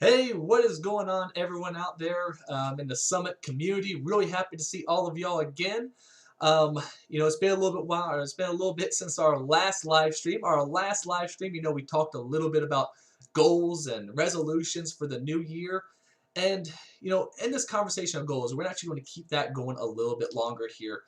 Hey, what is going on, everyone out there in the Summit community? Really happy to see all of y'all again. It's been a little bit while, or it's been a little bit since our last live stream. We talked a little bit about goals and resolutions for the new year. And, in this conversation of goals, we're actually going to keep that going a little bit longer here.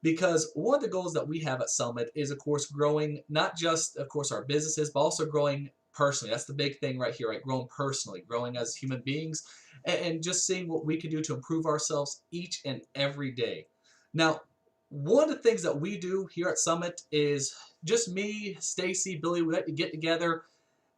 Because one of the goals that we have at Summit is, of course, growing not just, of course, our businesses, but also growing personally. That's the big thing right here, right? Growing personally, growing as human beings, and just seeing what we can do to improve ourselves each and every day. Now, one of the things that we do here at Summit is just me, Stacy, Billy, we like to get together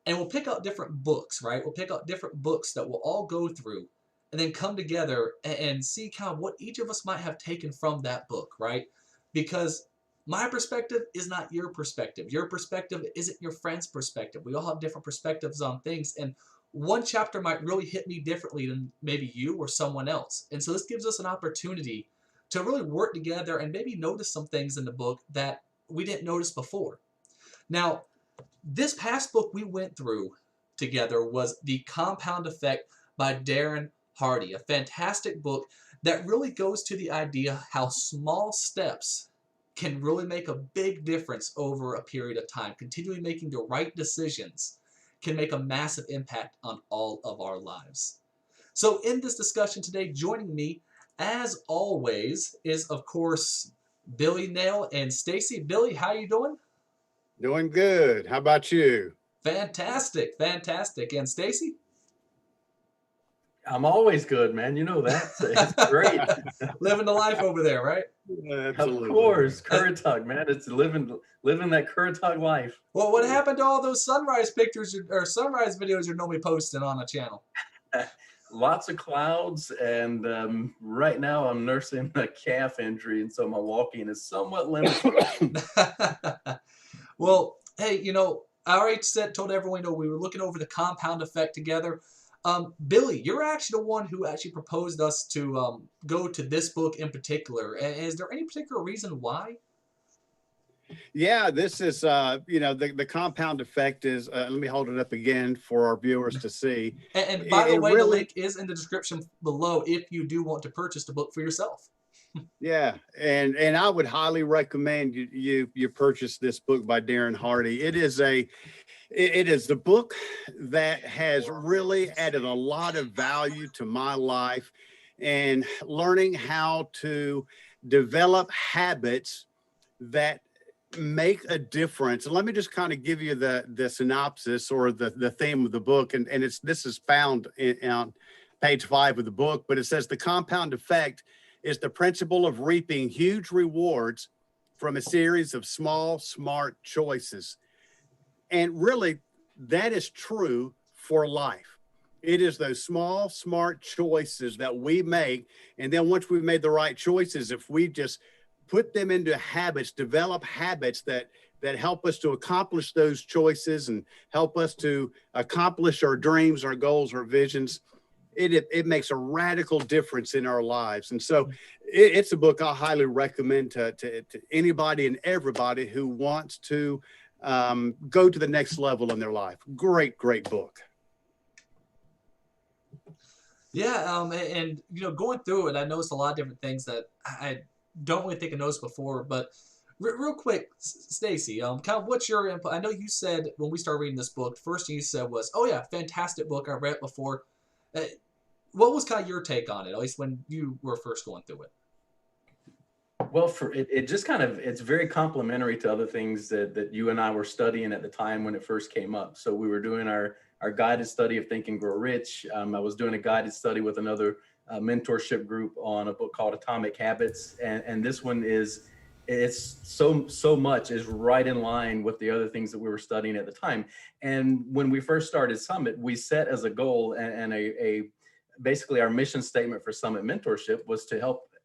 and we'll pick out different books, right? We'll pick out different books that we'll all go through and then come together and see kind of what each of us might have taken from that book, right? Because my perspective is not your perspective. Your perspective isn't your friend's perspective. We all have different perspectives on things, and one chapter might really hit me differently than maybe you or someone else. And so this gives us an opportunity to really work together and maybe notice some things in the book that we didn't notice before. Now, this past book we went through together was The Compound Effect by Darren Hardy, a fantastic book that really goes to the idea how small steps can really make a big difference over a period of time. Continually making the right decisions can make a massive impact on all of our lives. So in this discussion today, joining me, as always, is, of course, Billy Nail and Stacy. Billy, how you doing? Doing good. How about you? Fantastic, fantastic. And Stacy? I'm always good, man. You know that. It's great. Living the life over there, right? Absolutely. Of course. Currituck, man. It's living that Currituck life. Well, what happened to all those sunrise pictures or sunrise videos you're normally posting on the channel? Lots of clouds, and right now I'm nursing a calf injury, and so my walking is somewhat limited. Well, hey, I already told everyone we were looking over The Compound Effect together. Billy, you're actually the one who actually proposed us to go to this book in particular. Is there any particular reason why? Yeah, this is, the compound effect is, let me hold it up again for our viewers to see. And by the way, the link is in the description below if you do want to purchase the book for yourself. Yeah, and I would highly recommend you purchase this book by Darren Hardy. It is the book that has really added a lot of value to my life and learning how to develop habits that make a difference. And let me just kind of give you the synopsis or the theme of the book. And this is found on page 5 of the book, but it says the compound effect is the principle of reaping huge rewards from a series of small, smart choices. And really, that is true for life. It is those small, smart choices that we make. And then once we've made the right choices, if we just put them into habits, develop habits that help us to accomplish those choices and help us to accomplish our dreams, our goals, our visions, it makes a radical difference in our lives. And so it's a book I highly recommend to anybody and everybody who wants to go to the next level in their life. Great book. Yeah, and going through it, I noticed a lot of different things that I don't really think I noticed before. But real quick, Stacy, kind of what's your input? I know you said when we started reading this book, the first thing you said was, "Oh yeah, fantastic book. I read it before." What was kind of your take on it, at least when you were first going through it? Well, for it just kind of, it's very complementary to other things that you and I were studying at the time when it first came up. So we were doing our guided study of Think and Grow Rich. I was doing a guided study with another mentorship group on a book called Atomic Habits, and this one it's so much is right in line with the other things that we were studying at the time. And when we first started Summit, we set as a goal and a basically our mission statement for Summit Mentorship was to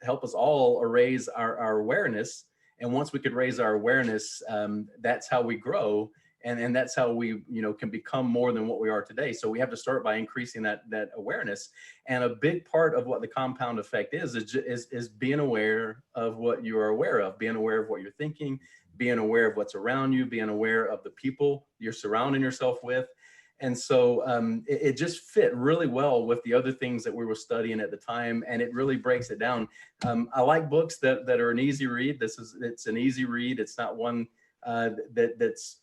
help us all raise our awareness. And once we could raise our awareness, that's how we grow. And that's how we, can become more than what we are today. So we have to start by increasing that awareness. And a big part of what the compound effect is being aware of what you are aware of, being aware of what you're thinking, being aware of what's around you, being aware of the people you're surrounding yourself with. And so it just fit really well with the other things that we were studying at the time, and it really breaks it down. I like books that are an easy read. It's an easy read. It's not one that's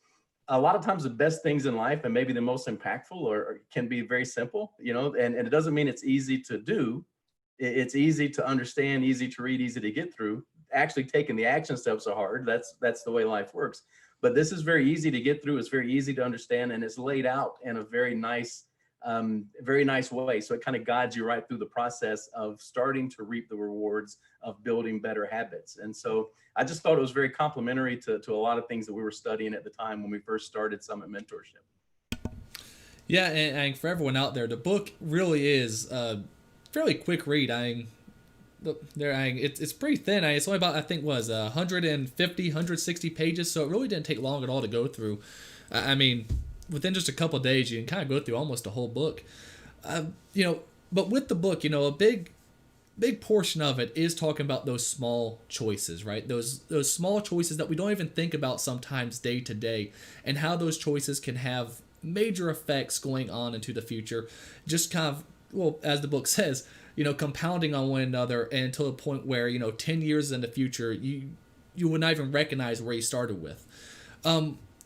a lot of times the best things in life and maybe the most impactful or can be very simple, and it doesn't mean it's easy to do. It's easy to understand, easy to read, easy to get through. Actually taking the action steps are hard. That's the way life works. But this is very easy to get through. It's very easy to understand, and it's laid out in a very nice way. So it kind of guides you right through the process of starting to reap the rewards of building better habits. And so I just thought it was very complimentary to a lot of things that we were studying at the time when we first started Summit Mentorship. Yeah, and for everyone out there, the book really is a fairly quick read. It's pretty thin. It's only about, I think, 150, 160 pages, so it really didn't take long at all to go through. I mean, within just a couple of days, you can kind of go through almost a whole book. But with the book, a big portion of it is talking about those small choices, right? Those small choices that we don't even think about sometimes day to day, and how those choices can have major effects going on into the future. Just kind of, well, as the book says, compounding on one another, and until the point where 10 years in the future, you would not even recognize where you started with.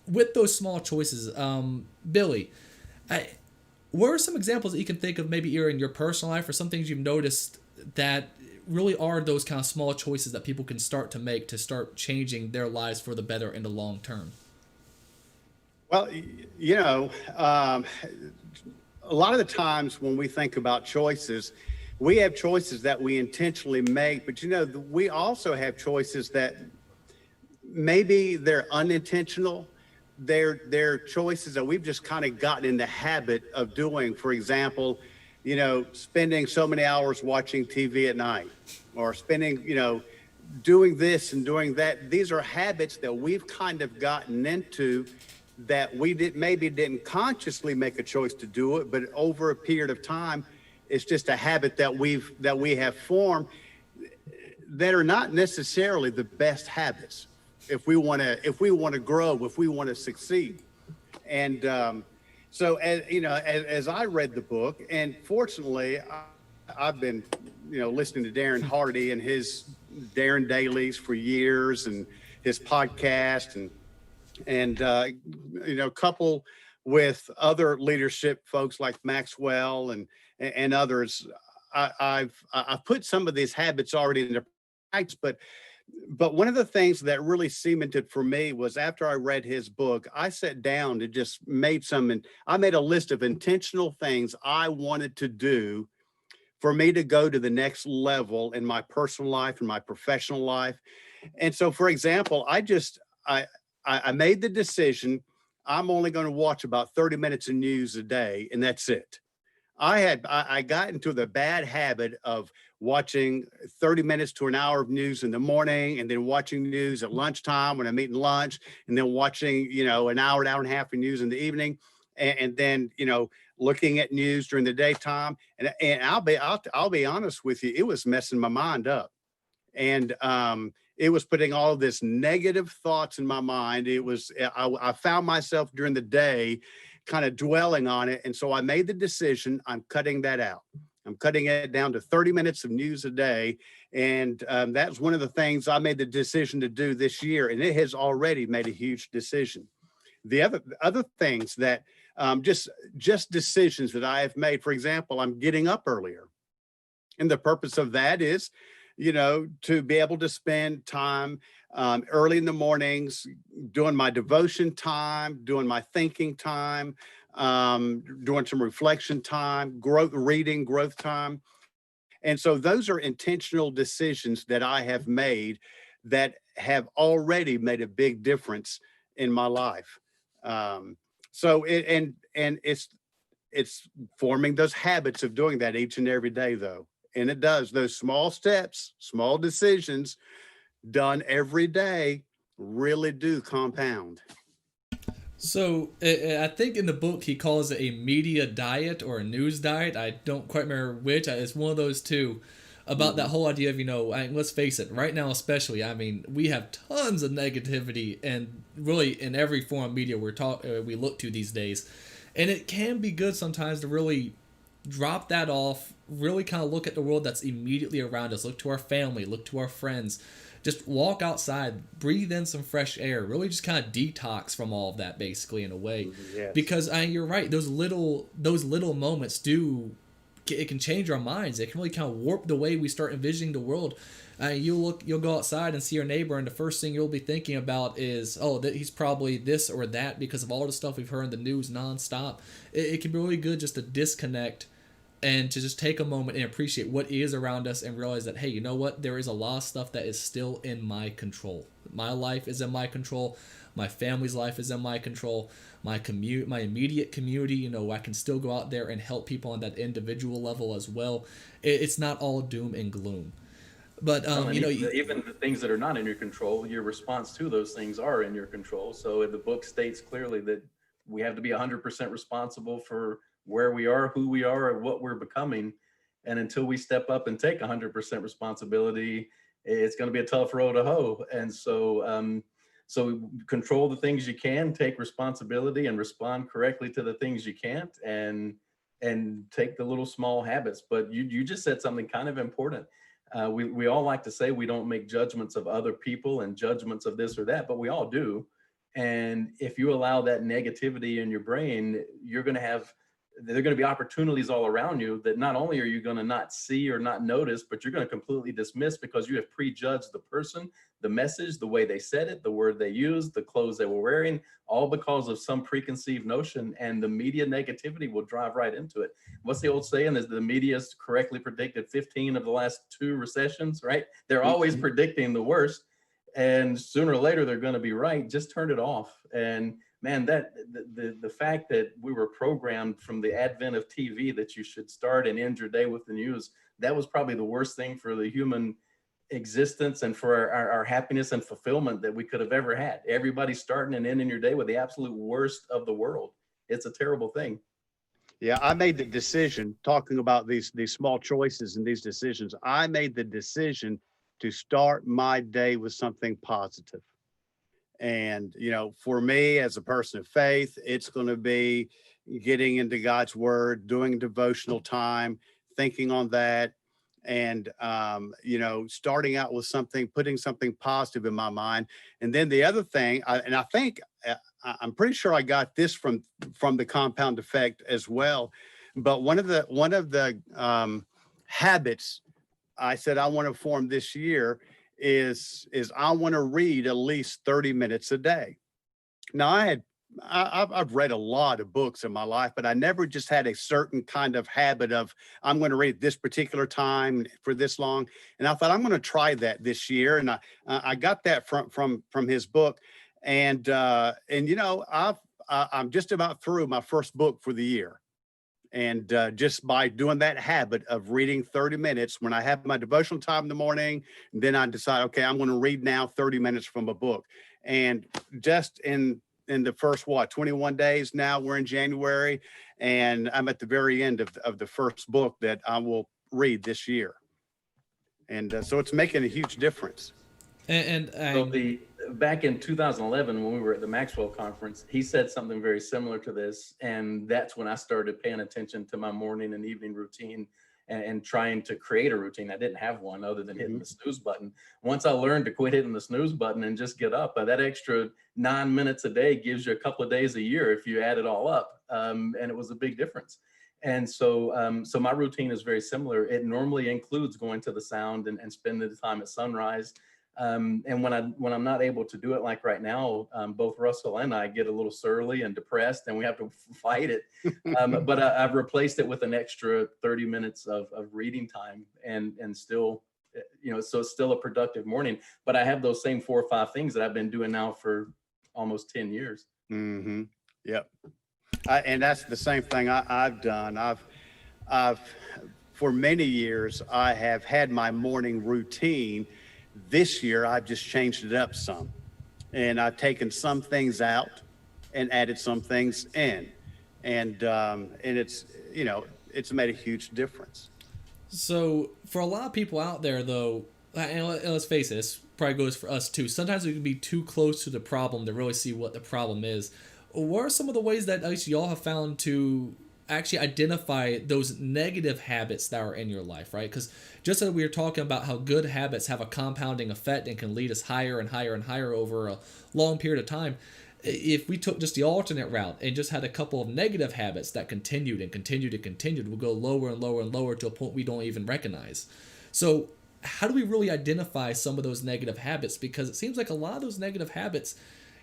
With those small choices, Billy, what are some examples that you can think of, maybe either in your personal life or some things you've noticed that really are those kind of small choices that people can start to make to start changing their lives for the better in the long term? Well, a lot of the times when we think about choices, we have choices that we intentionally make, but we also have choices that maybe they're unintentional. They're choices that we've just kind of gotten in the habit of doing. For example, spending so many hours watching TV at night, or spending, doing this and doing that. These are habits that we've kind of gotten into that we didn't consciously make a choice to do it, but over a period of time, it's just a habit that we have formed that are not necessarily the best habits if we want to grow, if we want to succeed. And so as I read the book, and fortunately I've been listening to Darren Hardy and his Darren Dailies for years, and his podcast, and couple with other leadership folks like Maxwell and others, I've put some of these habits already into practice. But one of the things that really cemented for me was after I read his book, I sat down and just I made a list of intentional things I wanted to do for me to go to the next level in my personal life and my professional life. And so, for example, I made the decision, I'm only going to watch about 30 minutes of news a day, and that's it. I got into the bad habit of watching 30 minutes to an hour of news in the morning, and then watching news at lunchtime when I'm eating lunch, and then watching, an hour and a half of news in the evening. And then, looking at news during the daytime. And I'll be honest with you, it was messing my mind up. And it was putting all of this negative thoughts in my mind. I found myself during the day kind of dwelling on it. And so I made the decision, I'm cutting that out. I'm cutting it down to 30 minutes of news a day. And that's one of the things I made the decision to do this year. And it has already made a huge decision. The other things that just decisions that I have made, for example, I'm getting up earlier. And the purpose of that is, to be able to spend time early in the mornings, doing my devotion time, doing my thinking time, doing some reflection time, reading, growth time. And so those are intentional decisions that I have made that have already made a big difference in my life. It's forming those habits of doing that each and every day, though. And it does. Those small steps, small decisions done every day really do compound. So I think in the book he calls it a media diet or a news diet. I don't quite remember which. It's one of those two. About that whole idea of, let's face it, right now especially, we have tons of negativity, and really in every form of media we look to these days. And it can be good sometimes to really drop that off, really kind of look at the world that's immediately around us, look to our family, look to our friends, just walk outside, breathe in some fresh air, really just kind of detox from all of that, basically, in a way. Yes. Because you're right, those little moments it can change our minds. It can really kind of warp the way we start envisioning the world. You'll go outside and see your neighbor, and the first thing you'll be thinking about is, that he's probably this or that because of all the stuff we've heard in the news nonstop. It can be really good just to disconnect and to just take a moment and appreciate what is around us and realize that, hey, you know what? There is a lot of stuff that is still in my control. My life is in my control. My family's life is in my control. My immediate community, I can still go out there and help people on that individual level as well. It's not all doom and gloom. But even the things that are not in your control, your response to those things are in your control. So the book states clearly that we have to be 100% responsible for where we are, who we are, and what we're becoming. And until we step up and take 100% responsibility, it's going to be a tough road to hoe. And so control the things you can, take responsibility, and respond correctly to the things you can't, and take the little small habits. But you just said something kind of important. We all like to say we don't make judgments of other people and judgments of this or that, but we all do. And if you allow that negativity in your brain, there are going to be opportunities all around you that not only are you going to not see or not notice, but you're going to completely dismiss because you have prejudged the person, the message, the way they said it, the word they used, the clothes they were wearing, all because of some preconceived notion. And the media negativity will drive right into it. What's the old saying? Is the media's correctly predicted 15 of the last 2 recessions, right? They're always predicting the worst. And sooner or later, they're going to be right. Just turn it off. And man, that the fact that we were programmed from the advent of TV that you should start and end your day with the news, that was probably the worst thing for the human existence and for our happiness and fulfillment that we could have ever had. Everybody starting and ending your day with the absolute worst of the world. It's a terrible thing. Yeah, I made the decision, talking about these small choices and these decisions, I made the decision to start my day with something positive. And, for me as a person of faith, it's going to be getting into God's word, doing devotional time, thinking on that, and, starting out with something, putting something positive in my mind. And then the other thing, I'm pretty sure I got this from the compound effect as well. But one of the habits I said I want to form this year is I want to read at least 30 minutes a day. Now I've read a lot of books in my life, but I never just had a certain kind of habit of I'm going to read this particular time for this long. And I thought I'm going to try that this year. And I got that from his book. And I'm just about through my first book for the year. And just by doing that habit of reading 30 minutes, when I have my devotional time in the morning, then I decide, okay, I'm going to read now 30 minutes from a book. And just in in the first, 21 days now. We're in January, and I'm at the very end of the first book that I will read this year. And so it's making a huge difference. So back in 2011, when we were at the Maxwell conference, he said something very similar to this. And that's when I started paying attention to my morning and evening routine and trying to create a routine. I didn't have one other than hitting the snooze button. Once I learned to quit hitting the snooze button and just get up, that extra 9 minutes a day gives you a couple of days a year if you add it all up. And it was a big difference. And so, so my routine is very similar. It normally includes going to the sound and spending the time at sunrise. And when I'm not able to do it, like right now, both Russell and I get a little surly and depressed, and we have to fight it. But I've replaced it with an extra 30 minutes of reading time, and still, so it's still a productive morning. But I have those same 4 or 5 things that I've been doing now for almost 10 years. Mm-hmm. Yep. And that's the same thing I've done. I've for many years, I have had my morning routine. This year, I've just changed it up some, and I've taken some things out and added some things in, and it's, it's made a huge difference. So for a lot of people out there, though, and let's face it, this probably goes for us too. Sometimes we can be too close to the problem to really see what the problem is. What are some of the ways that at least y'all have found to actually identify those negative habits that are in your life, right? Because just as we were talking about how good habits have a compounding effect and can lead us higher and higher and higher over a long period of time, if we took just the alternate route and just had a couple of negative habits that continued and continued and continued, we'll go lower and lower and lower to a point we don't even recognize. So how do we really identify some of those negative habits? Because it seems like a lot of those negative habits,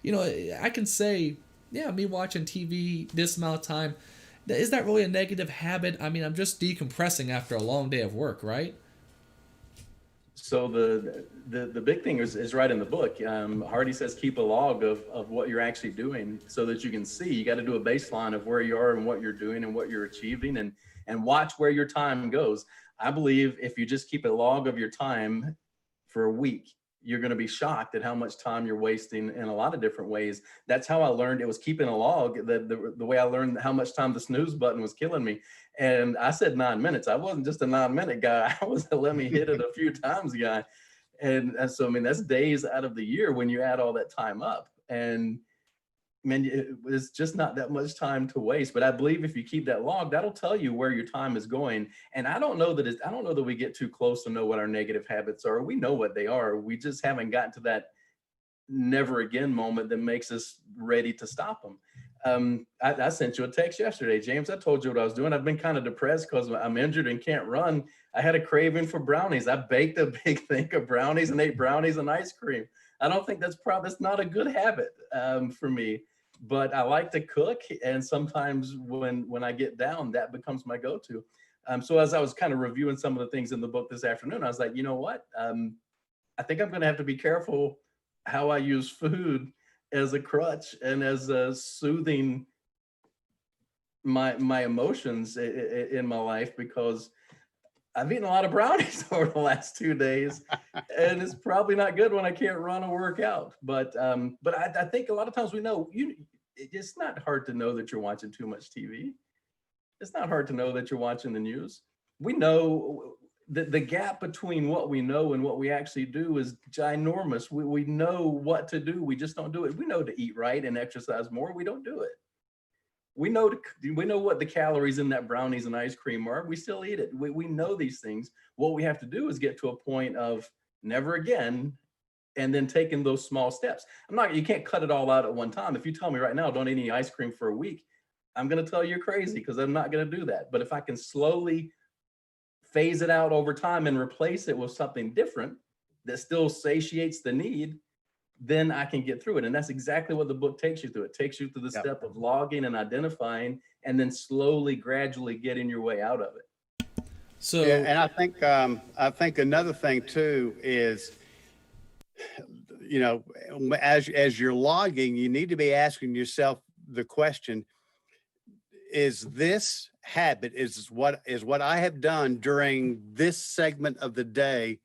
I can say, yeah, me watching TV this amount of time, is that really a negative habit? I mean, I'm just decompressing after a long day of work, right? So the big thing is right in the book. Hardy says keep a log of what you're actually doing so that you can see. You got to do a baseline of where you are and what you're doing and what you're achieving, and watch where your time goes. I believe if you just keep a log of your time for a week, you're going to be shocked at how much time you're wasting in a lot of different ways. That's how I learned. It was keeping a log. The way I learned how much time the snooze button was killing me. And I said 9 minutes. I wasn't just a 9-minute guy. I was a let me hit it a few times guy. And so, I mean, that's days out of the year when you add all that time up. And man, it's just not that much time to waste. But I believe if you keep that log, that'll tell you where your time is going. And I don't know that we get too close to know what our negative habits are. We know what they are. We just haven't gotten to that never again moment that makes us ready to stop them. I sent you a text yesterday, James. I told you what I was doing. I've been kind of depressed because I'm injured and can't run. I had a craving for brownies. I baked a big thing of brownies and ate brownies and ice cream. I don't think that's not a good habit for me. But I like to cook, and sometimes when I get down, that becomes my go-to. So as I was kind of reviewing some of the things in the book this afternoon, I was like, you know what? I think I'm going to have to be careful how I use food as a crutch and as a soothing my emotions in my life, because I've eaten a lot of brownies over the last 2 days, and it's probably not good when I can't run or work out. But I think a lot of times we know it's not hard to know that you're watching too much TV. It's not hard to know that you're watching the news. We know that the gap between what we know and what we actually do is ginormous. We know what to do. We just don't do it. We know to eat right and exercise more. We don't do it. We know what the calories in that brownies and ice cream are. We still eat it. We know these things. What we have to do is get to a point of never again, and then taking those small steps. You can't cut it all out at one time. If you tell me right now, don't eat any ice cream for a week, I'm going to tell you you're crazy, because I'm not going to do that. But if I can slowly phase it out over time and replace it with something different that still satiates the need, then I can get through it. And that's exactly what the book takes you through. It takes you through the step of logging and identifying, and then slowly, gradually getting your way out of it. So, yeah, and I think another thing too is, as you're logging, you need to be asking yourself the question: is this habit, is what I have done during this segment of the day,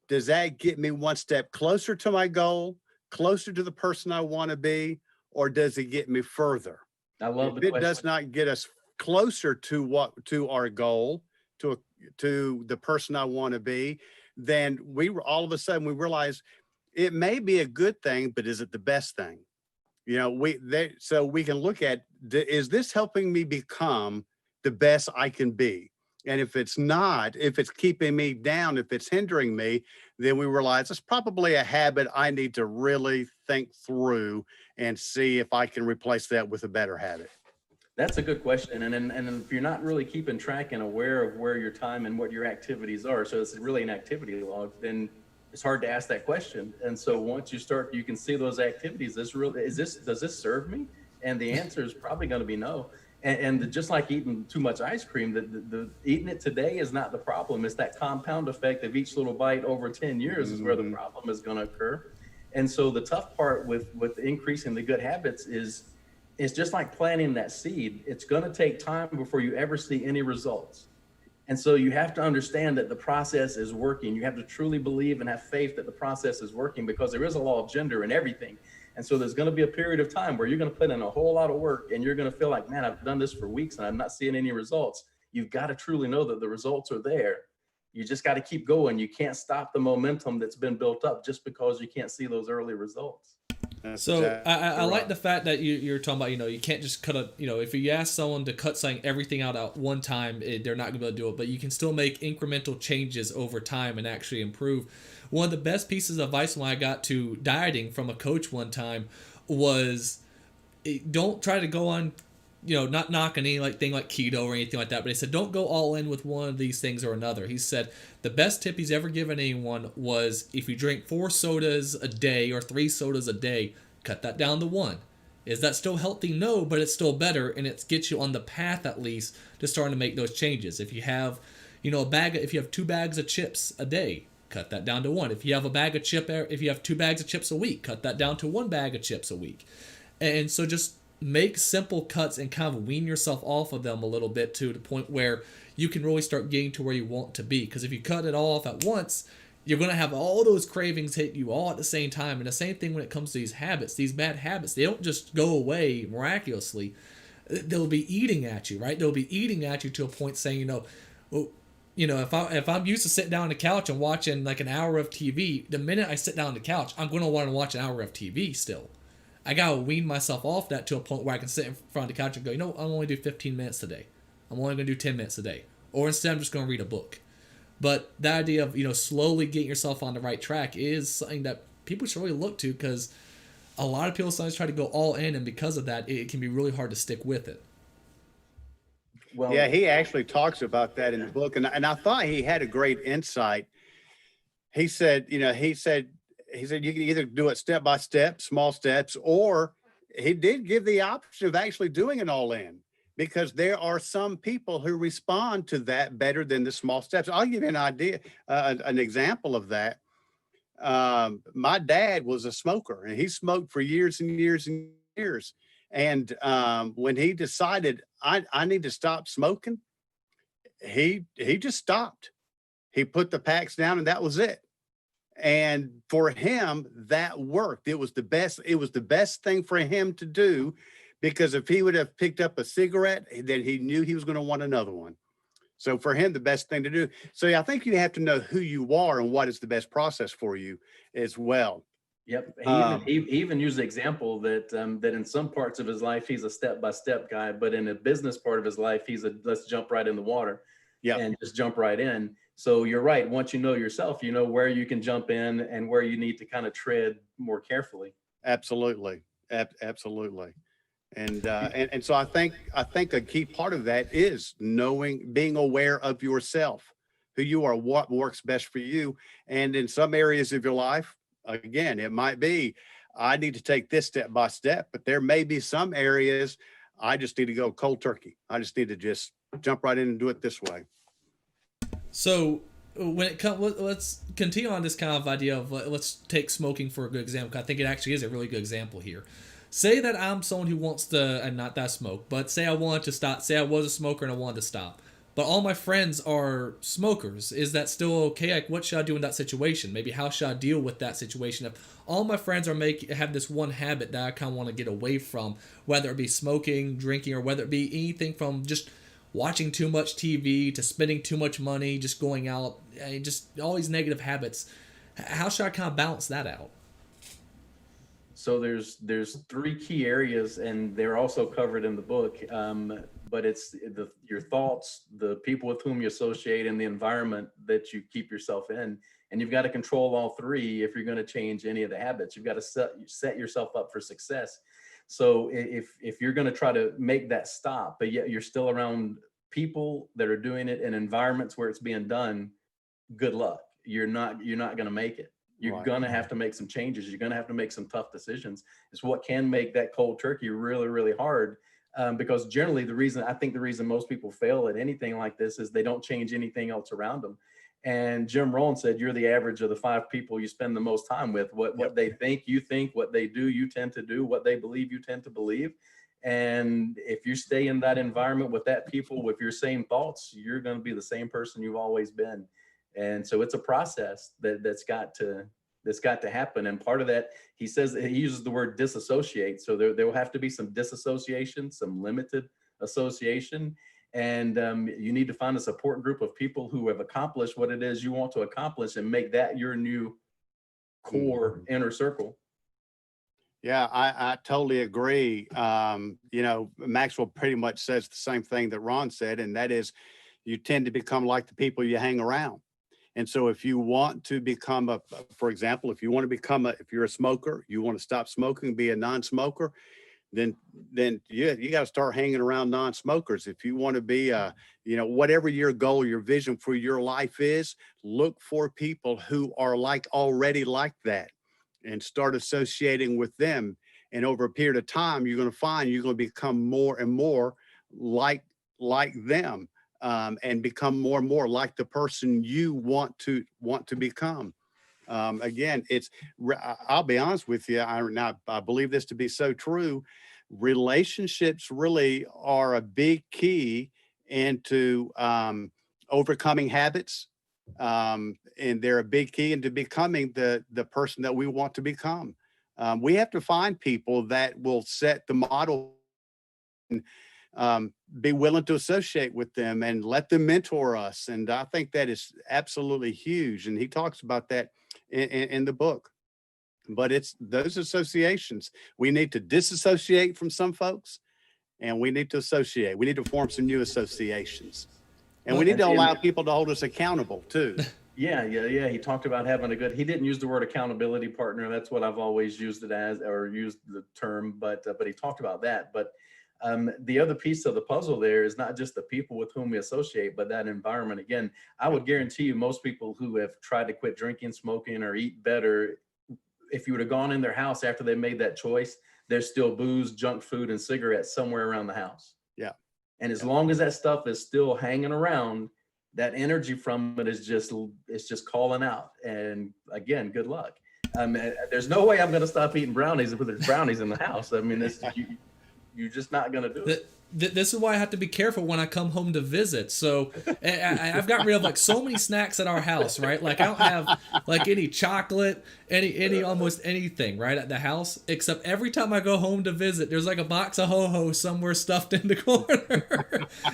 does that get me one step closer to my goal, closer to the person I want to be, or does it get me further? I love If the it question. does not get us closer to our goal, to the person I want to be, then all of a sudden we realize it may be a good thing, but is it the best thing? So we can look at, is this helping me become the best I can be? And if it's not, if it's keeping me down, if it's hindering me, then we realize it's probably a habit I need to really think through and see if I can replace that with a better habit. That's a good question. And if you're not really keeping track and aware of where your time and what your activities are, so it's really an activity log, then it's hard to ask that question. And so once you start, you can see those activities. Does this serve me? And the answer is probably going to be no. And just like eating too much ice cream, the eating it today is not the problem. It's that compound effect of each little bite over 10 years is where the problem is going to occur. And so the tough part with increasing the good habits is just like planting that seed. It's going to take time before you ever see any results. And so you have to understand that the process is working. You have to truly believe and have faith that the process is working, because there is a law of gender in everything. And so there's going to be a period of time where you're going to put in a whole lot of work and you're going to feel like, man, I've done this for weeks and I'm not seeing any results. You've got to truly know that the results are there. You just got to keep going. You can't stop the momentum that's been built up just because you can't see those early results. So I like the fact that you're talking about, you can't just cut if you ask someone to cut everything out at one time, they're not going to be able to do it, but you can still make incremental changes over time and actually improve. One of the best pieces of advice when I got to dieting from a coach one time was, don't try to go on, not knocking any thing like keto or anything like that, but he said, don't go all in with one of these things or another. He said the best tip he's ever given anyone was, if you drink 4 sodas a day or 3 sodas a day, cut that down to 1. Is that still healthy? No, but it's still better, and it gets you on the path at least to starting to make those changes. If you have, if you have 2 bags of chips a day, cut that down to 1. If you have if you have 2 bags of chips a week, cut that down to 1 bag of chips a week. And so just make simple cuts and kind of wean yourself off of them a little bit to the point where you can really start getting to where you want to be. Because if you cut it all off at once, you're going to have all those cravings hit you all at the same time. And the same thing when it comes to these habits, these bad habits, they don't just go away miraculously. They'll be eating at you, right? They'll be eating at you to a point saying, if I'm used to sitting down on the couch and watching like an hour of TV, the minute I sit down on the couch, I'm going to want to watch an hour of TV still. I got to wean myself off that to a point where I can sit in front of the couch and go, I'm only do 15 minutes today. I'm only going to do 10 minutes a day. Or instead, I'm just going to read a book. But the idea of, slowly getting yourself on the right track is something that people should really look to, because a lot of people sometimes try to go all in, and because of that, it can be really hard to stick with it. Well, yeah, he actually talks about that in the book. And I thought he had a great insight. He said, you can either do it step by step, small steps, or he did give the option of actually doing it all in, because there are some people who respond to that better than the small steps. I'll give you an example of that. My dad was a smoker, and he smoked for years and years and years. And when he decided I need to stop smoking, he just stopped. He put the packs down, and that was it. And for him, that worked. It was the best thing for him to do, because if he would have picked up a cigarette, then he knew he was going to want another one. So for him, the best thing to do. So I think you have to know who you are and what is the best process for you as well. Yep. He even used the example that in some parts of his life, he's a step-by-step guy, but in a business part of his life, he's let's jump right in the water and just jump right in. So you're right. Once you know yourself, you know where you can jump in and where you need to kind of tread more carefully. Absolutely. Absolutely. And so I think a key part of that is being aware of yourself, who you are, what works best for you. And in some areas of your life, again, it might be, I need to take this step by step, but there may be some areas I just need to go cold turkey. I just need to just jump right in and do it this way. So when it comes, let's continue on this kind of idea of, let's take smoking for a good example. I think it actually is a really good example here. Say that I'm someone who wants to, and not that I smoke, but say I wanted to stop. Say I was a smoker and I wanted to stop, but all my friends are smokers. Is that still okay? Like, what should I do in that situation? Maybe how should I deal with that situation if all my friends are have this one habit that I kind of want to get away from, whether it be smoking, drinking, or whether it be anything from just watching too much TV to spending too much money, just going out, just all these negative habits. How should I kind of balance that out? So there's three key areas, and they're also covered in the book. But it's your thoughts, the people with whom you associate, and the environment that you keep yourself in. And you've got to control all three if you're going to change any of the habits. You've got to set yourself up for success. So if you're going to try to make that stop, but yet you're still around people that are doing it in environments where it's being done, good luck. You're not going to make it. You're Right. going to have to make some changes. You're going to have to make some tough decisions. It's what can make that cold turkey really, really hard. Because generally the reason most people fail at anything like this is they don't change anything else around them. And Jim Rohn said, you're the average of the 5 people you spend the most time with. What they think, you think; what they do, you tend to do; what they believe, you tend to believe. And if you stay in that environment with that people with your same thoughts, you're going to be the same person you've always been. And so it's a process that's got to happen. And part of that, he says, he uses the word disassociate. So there will have to be some disassociation, some limited association. And you need to find a support group of people who have accomplished what it is you want to accomplish and make that your new core inner circle. Yeah, I totally agree. Maxwell pretty much says the same thing that Ron said, and that is you tend to become like the people you hang around. And so if you want to become for example, if you're a smoker, you want to stop smoking, be a non-smoker, then you got to start hanging around non-smokers. If you want to be whatever your goal, your vision for your life is, look for people who are already like that and start associating with them. And over a period of time, you're going to find you're going to become more and more like them. And become more and more like the person you want to become. Again, I'll be honest with you. I believe this to be so true. Relationships really are a big key into overcoming habits. And they're a big key into becoming the person that we want to become. We have to find people that will set the model, be willing to associate with them and let them mentor us. And I think that is absolutely huge. And he talks about that in the book. But it's those associations. We need to disassociate from some folks, and we need to associate. We need to form some new associations. And we need to allow people to hold us accountable too. Yeah. He talked about having he didn't use the word accountability partner. That's what I've always used it as, or used the term, but he talked about that. But the other piece of the puzzle there is not just the people with whom we associate, but that environment. Again, I would guarantee you most people who have tried to quit drinking, smoking, or eat better, if you would have gone in their house after they made that choice, there's still booze, junk food, and cigarettes somewhere around the house. Yeah. And as long as that stuff is still hanging around, that energy from it is just calling out. And again, good luck. There's no way I'm going to stop eating brownies if there's brownies in the house. I mean, you're just not going to do it. This is why I have to be careful when I come home to visit. So I've gotten rid of so many snacks at our house, right? Like I don't have any chocolate, any almost anything, right, at the house, except every time I go home to visit, there's a box of Ho-Ho somewhere stuffed in the corner.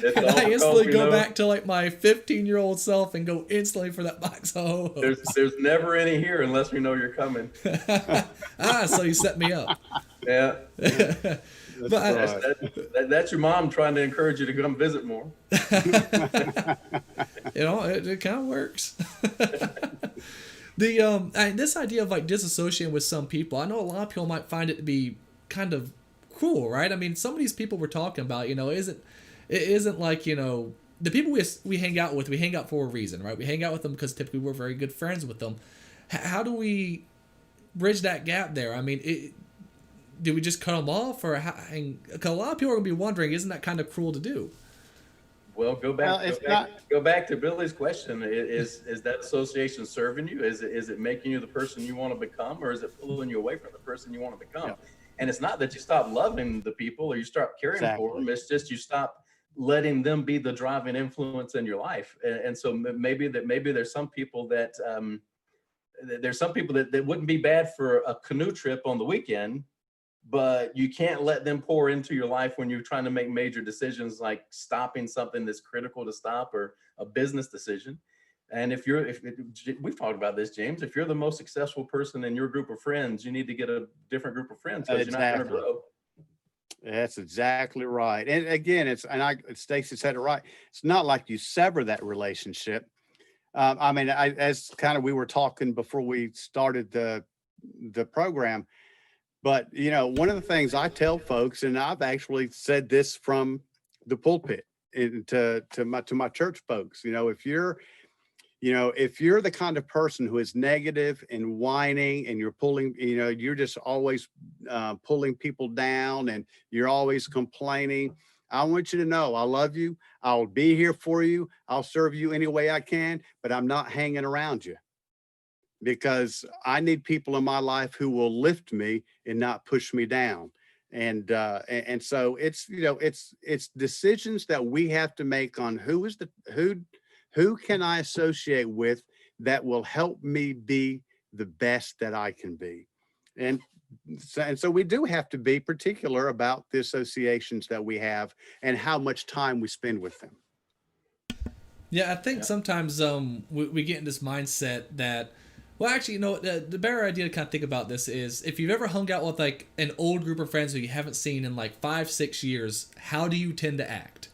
And I instantly go back to my 15-year-old self and go instantly for that box of Ho-Ho. There's never any here unless we know you're coming. So you set me up. Yeah. But that's your mom trying to encourage you to come visit more. It kind of works. This idea of disassociating with some people, I know a lot of people might find it to be kind of cruel, right? I mean, some of these people we're talking about, it isn't the people we hang out with, we hang out for a reason, right? We hang out with them because typically we're very good friends with them. How do we bridge that gap there? I mean, do we just cut them off, or because a lot of people are going to be wondering, isn't that kind of cruel to do? Well, go back to Billy's question. Is that association serving you? Is it making you the person you want to become, or is it pulling you away from the person you want to become? Yeah. And it's not that you stop loving the people or you stop caring for them. It's just you stop letting them be the driving influence in your life. And so maybe there's some people that that wouldn't be bad for a canoe trip on the weekend, but you can't let them pour into your life when you're trying to make major decisions like stopping something that's critical to stop, or a business decision. And if we've talked about this, James, if you're the most successful person in your group of friends, you need to get a different group of friends, because you're not going to Exactly. grow. That's exactly right. And again, Stacy said it right. It's not like you sever that relationship. I mean, as kind of we were talking before we started the program, but one of the things I tell folks, and I've actually said this from the pulpit to my church folks, if you're the kind of person who is negative and whining, and you're pulling, you're just always pulling people down, and you're always complaining, I want you to know I love you. I'll be here for you. I'll serve you any way I can, but I'm not hanging around you, because I need people in my life who will lift me and not push me down. And so it's decisions that we have to make on who can I associate with that will help me be the best that I can be. And so we do have to be particular about the associations that we have and how much time we spend with them. Yeah, I think Yeah. sometimes we get in this mindset that, well, actually, the better idea to kind of think about this is, if you've ever hung out with like an old group of friends who you haven't seen in like 5-6 years, how do you tend to act?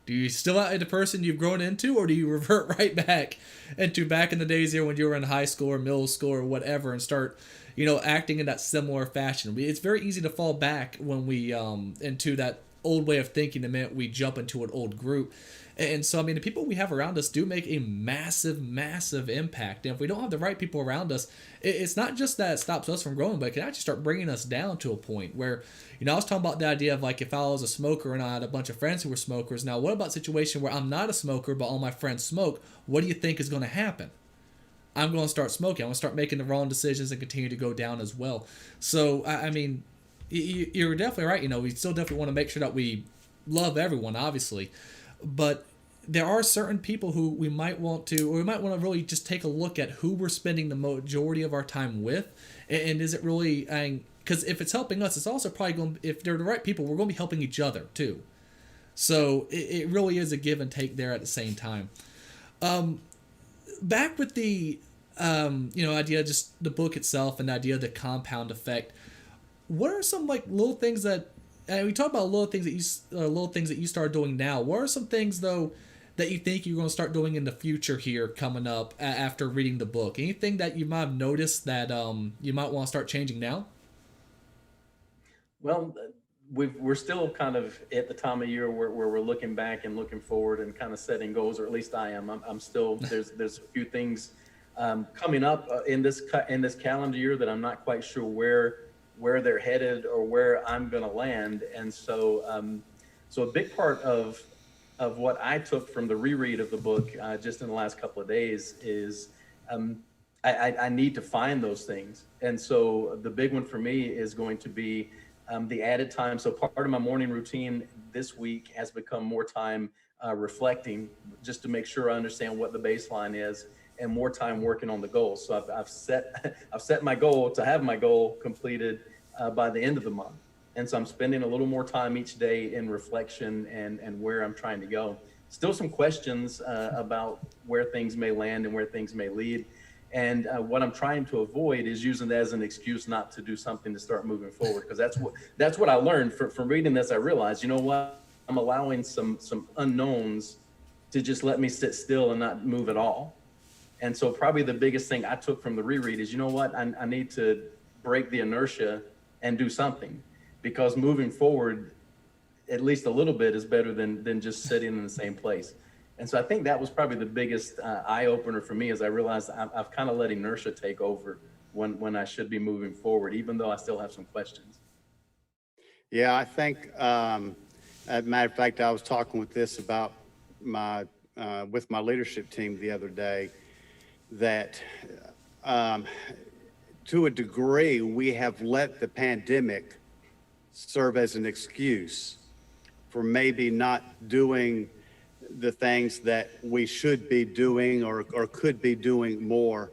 Do you still act like the person you've grown into, or do you revert right back into back in the days here when you were in high school or middle school or whatever, and start, acting in that similar fashion? It's very easy to fall back when we into that old way of thinking the minute we jump into an old group. And so, I mean, the people we have around us do make a massive, massive impact. And if we don't have the right people around us, it's not just that it stops us from growing, but it can actually start bringing us down to a point where, I was talking about the idea of like, if I was a smoker and I had a bunch of friends who were smokers. Now, what about a situation where I'm not a smoker, but all my friends smoke? What do you think is going to happen? I'm going to start smoking. I'm going to start making the wrong decisions and continue to go down as well. So, I mean, you're definitely right. We still definitely want to make sure that we love everyone, obviously. But there are certain people who we might want to, or we might want to really just take a look at who we're spending the majority of our time with. And is it really, because if it's helping us, it's also probably going to, if they're the right people, we're going to be helping each other too. So it really is a give and take there at the same time. Back with the, idea, just the book itself and the idea of the compound effect. What are some like little things that, and we talk about little things that you start doing now. What are some things though that you think you're going to start doing in the future here coming up after reading the book? Anything that you might have noticed that you might want to start changing now? Well, we're still kind of at the time of year where we're looking back and looking forward and kind of setting goals, or at least I am. I'm still, there's a few things coming up in this calendar year that I'm not quite sure where they're headed or where I'm going to land. And so so a big part of what I took from the reread of the book just in the last couple of days is I need to find those things. And so the big one for me is going to be the added time. So part of my morning routine this week has become more time reflecting, just to make sure I understand what the baseline is, and more time working on the goals. So I've set my goal to have my goal completed by the end of the month. And so I'm spending a little more time each day in reflection and where I'm trying to go. Still some questions about where things may land and where things may lead. And what I'm trying to avoid is using that as an excuse not to do something to start moving forward. Because that's what I learned from reading this. I realized, you know what, I'm allowing some unknowns to just let me sit still and not move at all. And so probably the biggest thing I took from the reread is, you know what, I need to break the inertia and do something, because moving forward, at least a little bit, is better than just sitting in the same place. And so I think that was probably the biggest eye opener for me, as I realized I've kind of let inertia take over when I should be moving forward, even though I still have some questions. Yeah, I think, as a matter of fact, I was talking with my leadership team the other day, that to a degree, we have let the pandemic serve as an excuse for maybe not doing the things that we should be doing or could be doing more,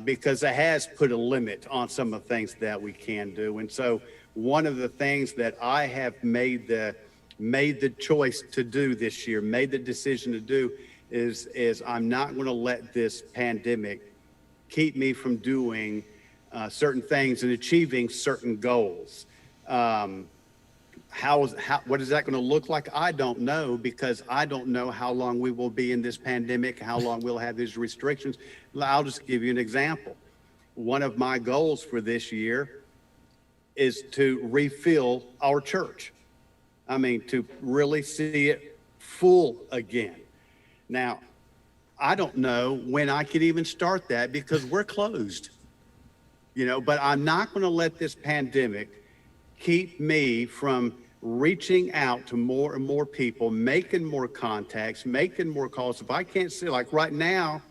because it has put a limit on some of the things that we can do. And so one of the things that I have made the choice to do this year, made the decision to do, is I'm not going to let this pandemic keep me from doing certain things and achieving certain goals. What is that going to look like? I don't know, because I don't know how long we will be in this pandemic, how long we'll have these restrictions. I'll just give you an example. One of my goals for this year is to refill our church. I mean, to really see it full again. Now, I don't know when I could even start that, because we're closed, but I'm not going to let this pandemic keep me from reaching out to more and more people, making more contacts, making more calls. If I can't see, like right now,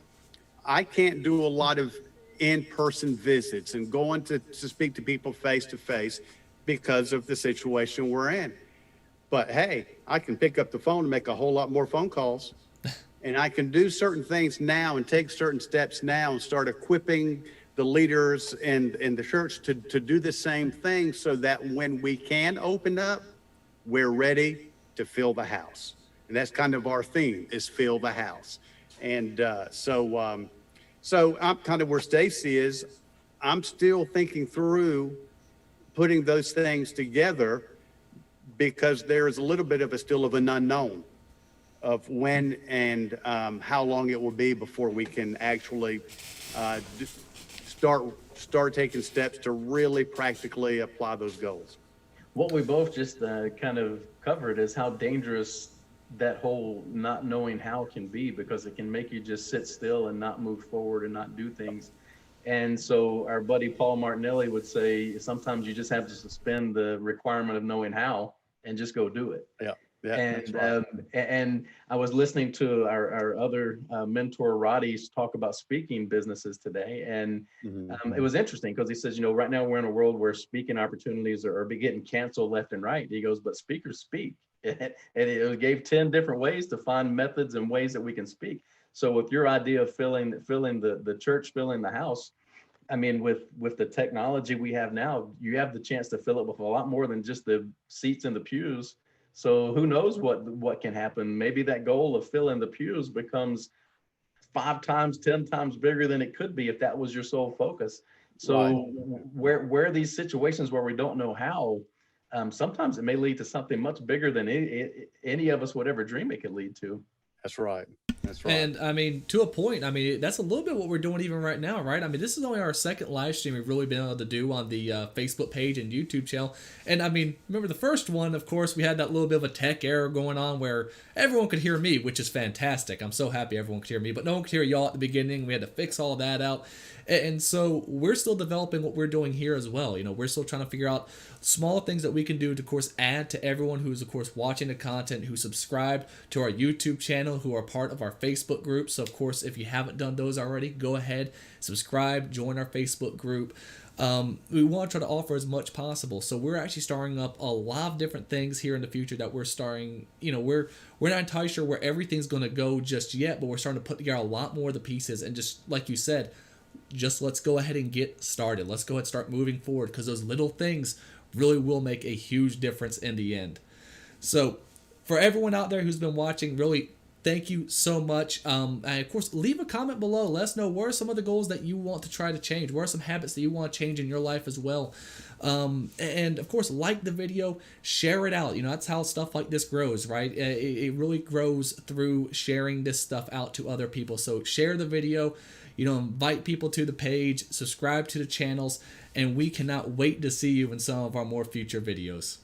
I can't do a lot of in-person visits and going to speak to people face to face because of the situation we're in. But hey, I can pick up the phone and make a whole lot more phone calls. And I can do certain things now and take certain steps now and start equipping the leaders in the church to do the same thing, so that when we can open up, we're ready to fill the house. And that's kind of our theme, is fill the house. And so I'm kind of where Stacy is. I'm still thinking through putting those things together, because there is a little bit of still of an unknown of when and how long it will be before we can actually start taking steps to really practically apply those goals. What we both just kind of covered is how dangerous that whole not knowing how can be, because it can make you just sit still and not move forward and not do things. And so our buddy Paul Martinelli would say, sometimes you just have to suspend the requirement of knowing how and just go do it. Yeah. Yeah, And right. And I was listening to our other mentor Roddy's talk about speaking businesses today, and it was interesting because he says, right now we're in a world where speaking opportunities are getting canceled left and right. He goes, but speakers speak, and it gave 10 different ways to find methods and ways that we can speak. So with your idea of filling the church, filling the house, I mean, with the technology we have now, you have the chance to fill it with a lot more than just the seats in the pews. So who knows what can happen? Maybe that goal of filling the pews becomes 5 times, 10 times bigger than it could be if that was your sole focus. So where these situations where we don't know how, sometimes it may lead to something much bigger than any of us would ever dream it could lead to. That's right. That's right. And I mean, to a point, I mean, that's a little bit what we're doing even right now, right? I mean, this is only our second live stream we've really been able to do on the Facebook page and YouTube channel. And I mean, remember the first one, of course, we had that little bit of a tech error going on where everyone could hear me, which is fantastic. I'm so happy everyone could hear me, but no one could hear y'all at the beginning. We had to fix all of that out. And so we're still developing what we're doing here as well. We're still trying to figure out small things that we can do to, of course, add to everyone who's, of course, watching the content, who subscribed to our YouTube channel, who are part of our Facebook group. So, of course, if you haven't done those already, go ahead, subscribe, join our Facebook group. We want to try to offer as much possible. So we're actually starting up a lot of different things here in the future that we're starting. We're not entirely sure where everything's going to go just yet, but we're starting to put together a lot more of the pieces. And just like you said, just let's go ahead and get started. Let's go ahead and start moving forward, because those little things really will make a huge difference in the end. So for everyone out there who's been watching, really thank you so much. And of course, leave a comment below. Let us know what are some of the goals that you want to try to change. What are some habits that you want to change in your life as well. And of course, like the video, share it out. That's how stuff like this grows, right? It really grows through sharing this stuff out to other people. So share the video, invite people to the page, subscribe to the channels, and we cannot wait to see you in some of our more future videos.